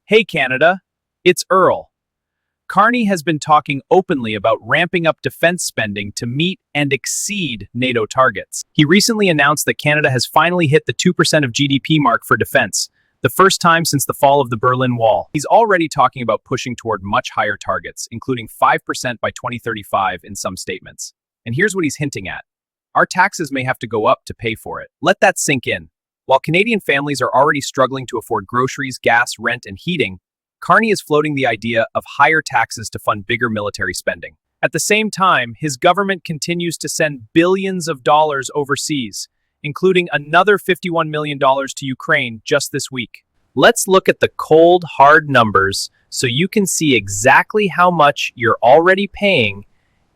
Hey Canada, it's Earl. Carney has been talking openly about ramping up defense spending to meet and exceed NATO targets. He recently announced that Canada has finally hit the 2% of GDP mark for defense, the first time since the fall of the Berlin Wall. He's already talking about pushing toward much higher targets, including 5% by 2035 in some statements. And here's what he's hinting at. Our taxes may have to go up to pay for it. Let that sink in. While Canadian families are already struggling to afford groceries, gas, rent, and heating, Carney is floating the idea of higher taxes to fund bigger military spending. At the same time, his government continues to send billions of dollars overseas, including another $51 million to Ukraine just this week. Let's look at the cold, hard numbers so you can see exactly how much you're already paying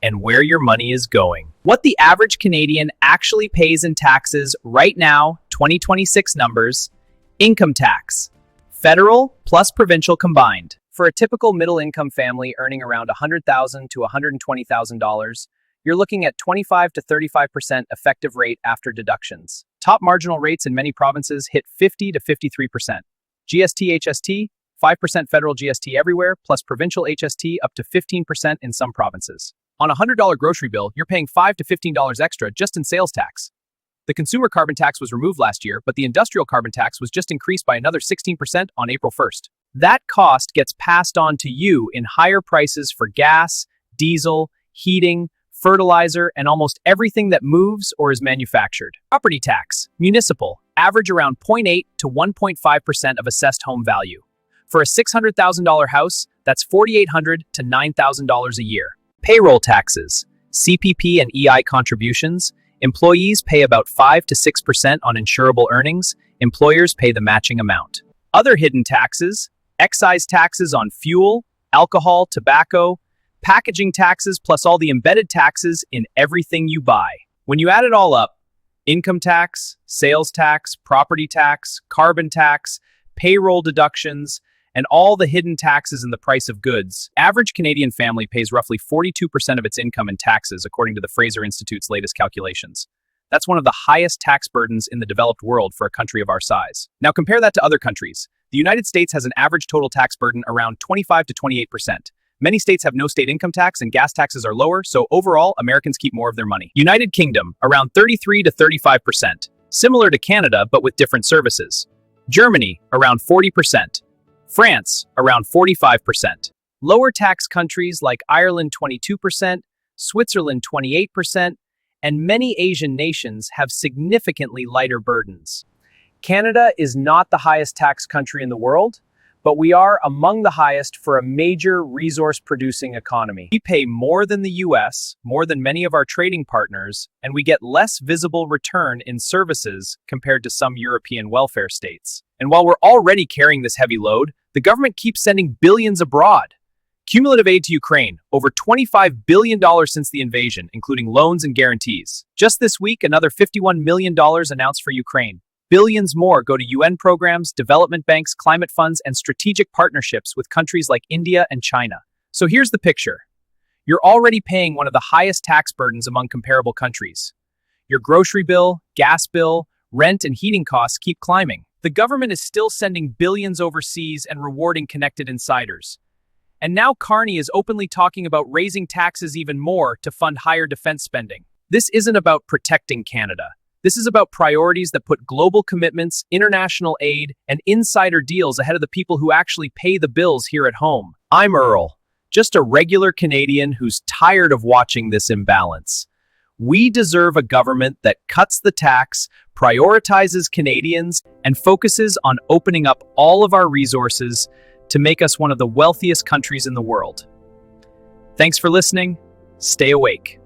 and where your money is going. What the average Canadian actually pays in taxes right now, 2026 numbers: income tax, federal plus provincial combined. For a typical middle-income family earning around $100,000 to $120,000, you're looking at 25 to 35% effective rate after deductions. Top marginal rates in many provinces hit 50 to 53%. GST, HST, 5% federal GST everywhere, plus provincial HST up to 15% in some provinces. On a $100 grocery bill, you're paying $5 to $15 extra just in sales tax. The consumer carbon tax was removed last year, but the industrial carbon tax was just increased by another 16% on April 1st. That cost gets passed on to you in higher prices for gas, diesel, heating, fertilizer, and almost everything that moves or is manufactured. Property tax, municipal, average around 0.8 to 1.5% of assessed home value. For a $600,000 house, that's $4,800 to $9,000 a year. Payroll taxes, CPP and EI contributions. Employees pay about 5 to 6% on insurable earnings. Employers pay the matching amount. Other hidden taxes, excise taxes on fuel, alcohol, tobacco, packaging taxes, plus all the embedded taxes in everything you buy. When you add it all up, income tax, sales tax, property tax, carbon tax, payroll deductions, and all the hidden taxes in the price of goods, average Canadian family pays roughly 42% of its income in taxes, according to the Fraser Institute's latest calculations. That's one of the highest tax burdens in the developed world for a country of our size. Now compare that to other countries. The United States has an average total tax burden around 25 to 28%. Many states have no state income tax and gas taxes are lower, so overall, Americans keep more of their money. United Kingdom, around 33 to 35%, similar to Canada but with different services. Germany, around 40%. France, around 45%. Lower tax countries like Ireland 22%, Switzerland 28%, and many Asian nations have significantly lighter burdens. Canada is not the highest tax country in the world, but we are among the highest for a major resource-producing economy. We pay more than the US, more than many of our trading partners, and we get less visible return in services compared to some European welfare states. And while we're already carrying this heavy load, the government keeps sending billions abroad. Cumulative aid to Ukraine, over $25 billion since the invasion, including loans and guarantees. Just this week, another $51 million announced for Ukraine. Billions more go to UN programs, development banks, climate funds, and strategic partnerships with countries like India and China. So here's the picture. You're already paying one of the highest tax burdens among comparable countries. Your grocery bill, gas bill, rent, and heating costs keep climbing. The government is still sending billions overseas and rewarding connected insiders. And now Carney is openly talking about raising taxes even more to fund higher defense spending. This isn't about protecting Canada. This is about priorities that put global commitments, international aid, and insider deals ahead of the people who actually pay the bills here at home. I'm Earl, just a regular Canadian who's tired of watching this imbalance. We deserve a government that cuts the tax, prioritizes Canadians, and focuses on opening up all of our resources to make us one of the wealthiest countries in the world. Thanks for listening. Stay awake.